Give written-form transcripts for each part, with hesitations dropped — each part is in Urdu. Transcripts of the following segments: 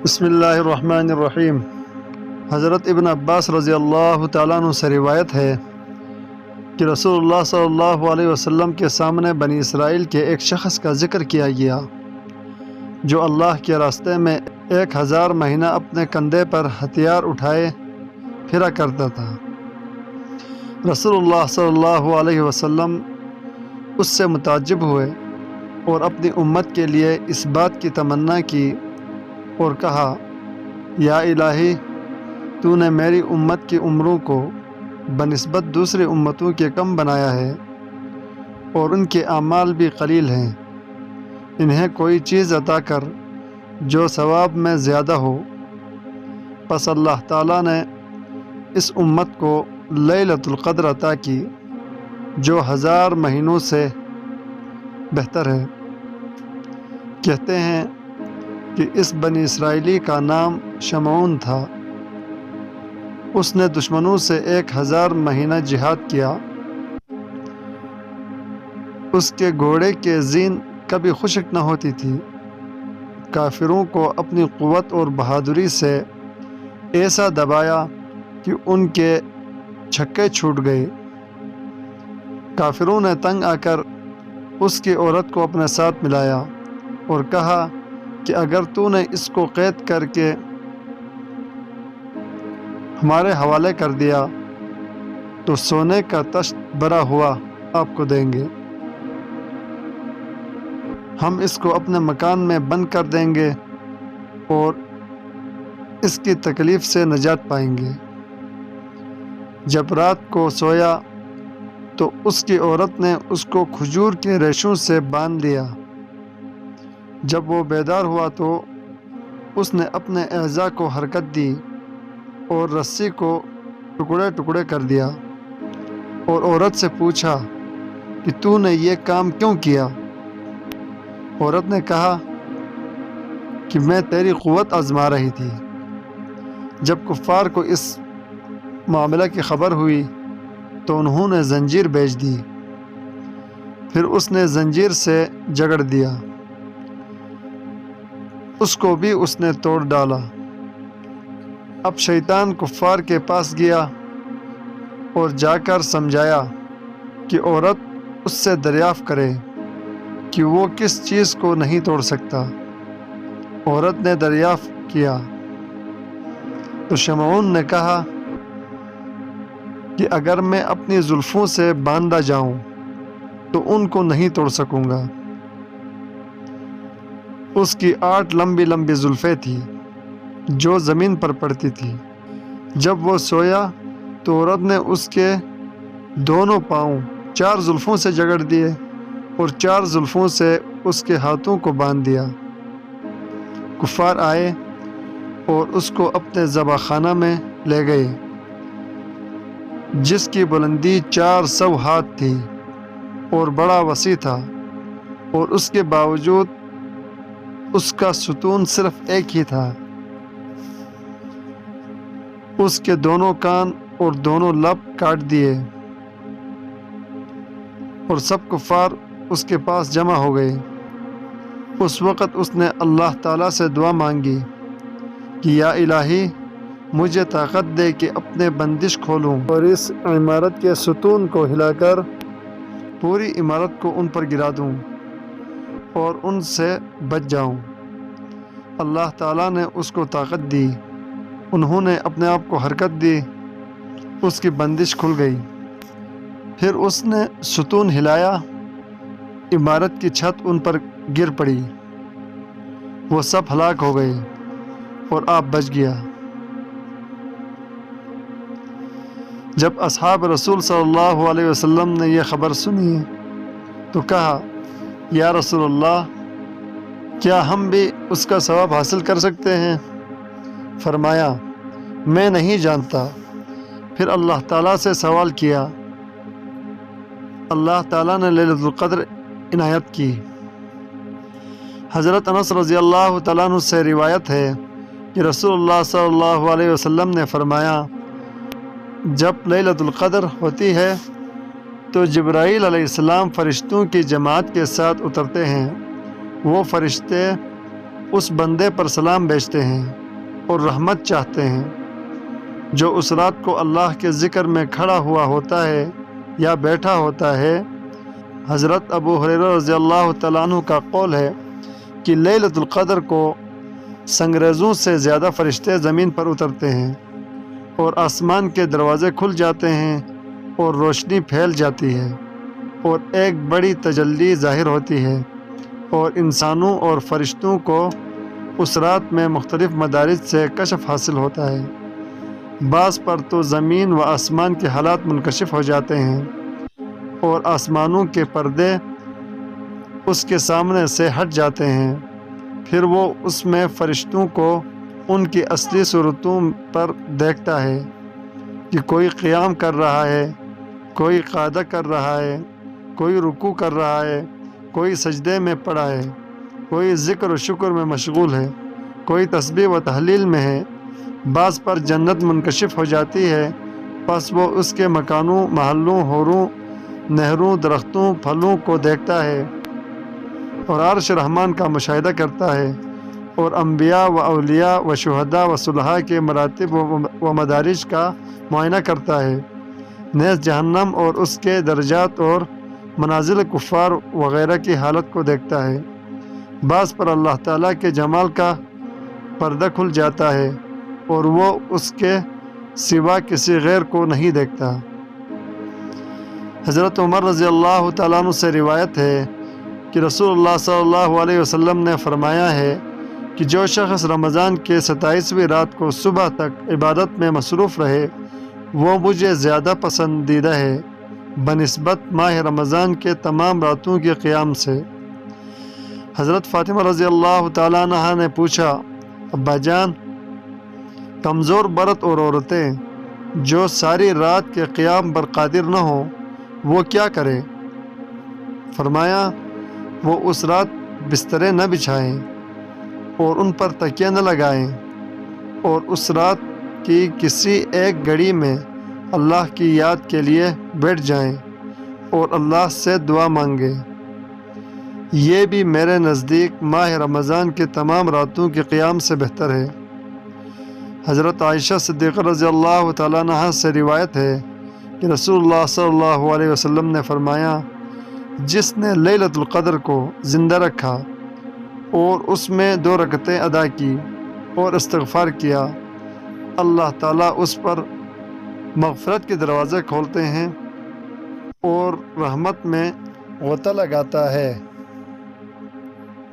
بسم اللہ الرحمن الرحیم۔ حضرت ابن عباس رضی اللہ تعالیٰ عنہ سے روایت ہے کہ رسول اللہ صلی اللہ علیہ وسلم کے سامنے بنی اسرائیل کے ایک شخص کا ذکر کیا گیا جو اللہ کے راستے میں 1000 مہینہ اپنے کندھے پر ہتھیار اٹھائے پھرا کرتا تھا۔ رسول اللہ صلی اللہ علیہ وسلم اس سے متعجب ہوئے اور اپنی امت کے لیے اس بات کی تمنا کی اور کہا، یا الہی، تو نے میری امت کی عمروں کو بنسبت دوسری امتوں کے کم بنایا ہے اور ان کے اعمال بھی قلیل ہیں، انہیں کوئی چیز عطا کر جو ثواب میں زیادہ ہو۔ پس اللہ تعالیٰ نے اس امت کو لیلۃ القدر عطا کی جو 1000 مہینوں سے بہتر ہے۔ کہتے ہیں کہ اس بنی اسرائیلی کا نام شمعون تھا۔ اس نے دشمنوں سے 1000 مہینہ جہاد کیا۔ اس کے گھوڑے کے زین کبھی خشک نہ ہوتی تھی۔ کافروں کو اپنی قوت اور بہادری سے ایسا دبایا کہ ان کے چھکے چھوٹ گئے۔ کافروں نے تنگ آ کر اس کی عورت کو اپنے ساتھ ملایا اور کہا کہ اگر تو نے اس کو قید کر کے ہمارے حوالے کر دیا تو سونے کا تشت بھرا ہوا آپ کو دیں گے، ہم اس کو اپنے مکان میں بند کر دیں گے اور اس کی تکلیف سے نجات پائیں گے۔ جب رات کو سویا تو اس کی عورت نے اس کو کھجور کے ریشوں سے باندھ لیا۔ جب وہ بیدار ہوا تو اس نے اپنے اعضاء کو حرکت دی اور رسی کو ٹکڑے ٹکڑے کر دیا اور عورت سے پوچھا کہ تو نے یہ کام کیوں کیا؟ عورت نے کہا کہ میں تیری قوت آزما رہی تھی۔ جب کفار کو اس معاملہ کی خبر ہوئی تو انہوں نے زنجیر بھیج دی، پھر اس نے زنجیر سے جکڑ دیا، اس کو بھی اس نے توڑ ڈالا۔ اب شیطان کفار کے پاس گیا اور جا کر سمجھایا کہ عورت اس سے دریافت کرے کہ وہ کس چیز کو نہیں توڑ سکتا۔ عورت نے دریافت کیا تو شمعون نے کہا کہ اگر میں اپنی زلفوں سے باندھا جاؤں تو ان کو نہیں توڑ سکوں گا۔ اس کی 8 لمبی لمبی زلفیں تھیں جو زمین پر پڑتی تھی۔ جب وہ سویا تو عورت نے اس کے دونوں پاؤں 4 زلفوں سے جکڑ دیے اور 4 زلفوں سے اس کے ہاتھوں کو باندھ دیا۔ کفار آئے اور اس کو اپنے ذبح خانہ میں لے گئے جس کی بلندی 400 ہاتھ تھی اور بڑا وسیع تھا، اور اس کے باوجود اس کا ستون صرف ایک ہی تھا۔ اس کے دونوں کان اور دونوں لب کاٹ دیے اور سب کفار اس کے پاس جمع ہو گئے۔ اس وقت اس نے اللہ تعالیٰ سے دعا مانگی کہ یا الہی، مجھے طاقت دے کہ اپنے بندش کھولوں اور اس عمارت کے ستون کو ہلا کر پوری عمارت کو ان پر گرا دوں اور ان سے بچ جاؤں۔ اللہ تعالیٰ نے اس کو طاقت دی، انہوں نے اپنے آپ کو حرکت دی، اس کی بندش کھل گئی۔ پھر اس نے ستون ہلایا، عمارت کی چھت ان پر گر پڑی، وہ سب ہلاک ہو گئے اور آپ بچ گیا۔ جب اصحاب رسول صلی اللہ علیہ وسلم نے یہ خبر سنی تو کہا، یا رسول اللہ، کیا ہم بھی اس کا ثواب حاصل کر سکتے ہیں؟ فرمایا، میں نہیں جانتا۔ پھر اللہ تعالیٰ سے سوال کیا۔ اللہ تعالیٰ نے لیلۃ القدر عنایت کی۔ حضرت انس رضی اللہ تعالیٰ عنہ سے روایت ہے کہ رسول اللہ صلی اللہ علیہ وسلم نے فرمایا، جب لیلۃ القدر ہوتی ہے تو جبرائیل علیہ السلام فرشتوں کی جماعت کے ساتھ اترتے ہیں۔ وہ فرشتے اس بندے پر سلام بھیجتے ہیں اور رحمت چاہتے ہیں جو اس رات کو اللہ کے ذکر میں کھڑا ہوا ہوتا ہے یا بیٹھا ہوتا ہے۔ حضرت ابو ہریرہ رضی اللہ تعالیٰ عنہ کا قول ہے کہ لیلۃ القدر کو سنگریزوں سے زیادہ فرشتے زمین پر اترتے ہیں اور آسمان کے دروازے کھل جاتے ہیں اور روشنی پھیل جاتی ہے اور ایک بڑی تجلی ظاہر ہوتی ہے، اور انسانوں اور فرشتوں کو اس رات میں مختلف مدارج سے کشف حاصل ہوتا ہے۔ بعض پر تو زمین و آسمان کے حالات منکشف ہو جاتے ہیں اور آسمانوں کے پردے اس کے سامنے سے ہٹ جاتے ہیں، پھر وہ اس میں فرشتوں کو ان کی اصلی صورتوں پر دیکھتا ہے کہ کوئی قیام کر رہا ہے، کوئی قعدہ کر رہا ہے، کوئی رکوع کر رہا ہے، کوئی سجدے میں پڑا ہے، کوئی ذکر و شکر میں مشغول ہے، کوئی تسبیح و تحلیل میں ہے۔ بعض پر جنت منکشف ہو جاتی ہے، پس وہ اس کے مکانوں، محلوں، حوروں، نہروں، درختوں، پھلوں کو دیکھتا ہے اور عرش رحمان کا مشاہدہ کرتا ہے، اور انبیاء و اولیاء و شہداء و صلحاء کے مراتب و مدارج کا معائنہ کرتا ہے، نیز جہنم اور اس کے درجات اور منازل کفار وغیرہ کی حالت کو دیکھتا ہے۔ بعض پر اللہ تعالیٰ کے جمال کا پردہ کھل جاتا ہے اور وہ اس کے سوا کسی غیر کو نہیں دیکھتا۔ حضرت عمر رضی اللہ تعالیٰ عنہ سے روایت ہے کہ رسول اللہ صلی اللہ علیہ وسلم نے فرمایا ہے کہ جو شخص رمضان کے 27ویں رات کو صبح تک عبادت میں مصروف رہے وہ مجھے زیادہ پسندیدہ ہے بنسبت ماہ رمضان کے تمام راتوں کے قیام سے۔ حضرت فاطمہ رضی اللہ تعالیٰ عنہا نے پوچھا، ابا جان، کمزور برت اور عورتیں جو ساری رات کے قیام پر قادر نہ ہوں وہ کیا کریں؟ فرمایا، وہ اس رات بسترے نہ بچھائیں اور ان پر تکیہ نہ لگائیں، اور اس رات کی کسی ایک گھڑی میں اللہ کی یاد کے لیے بیٹھ جائیں اور اللہ سے دعا مانگیں۔ یہ بھی میرے نزدیک ماہ رمضان کے تمام راتوں کے قیام سے بہتر ہے۔ حضرت عائشہ صدیقہ رضی اللہ تعالیٰ عنہا سے روایت ہے کہ رسول اللہ صلی اللہ علیہ وسلم نے فرمایا، جس نے لیلۃ القدر کو زندہ رکھا اور اس میں 2 رکعتیں ادا کی اور استغفار کیا، اللہ تعالیٰ اس پر مغفرت کے دروازے کھولتے ہیں اور رحمت میں غوطہ لگاتا ہے،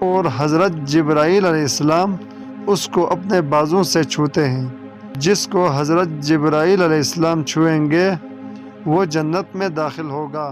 اور حضرت جبرائیل علیہ السلام اس کو اپنے بازوں سے چھوتے ہیں۔ جس کو حضرت جبرائیل علیہ السلام چھوئیں گے وہ جنت میں داخل ہوگا۔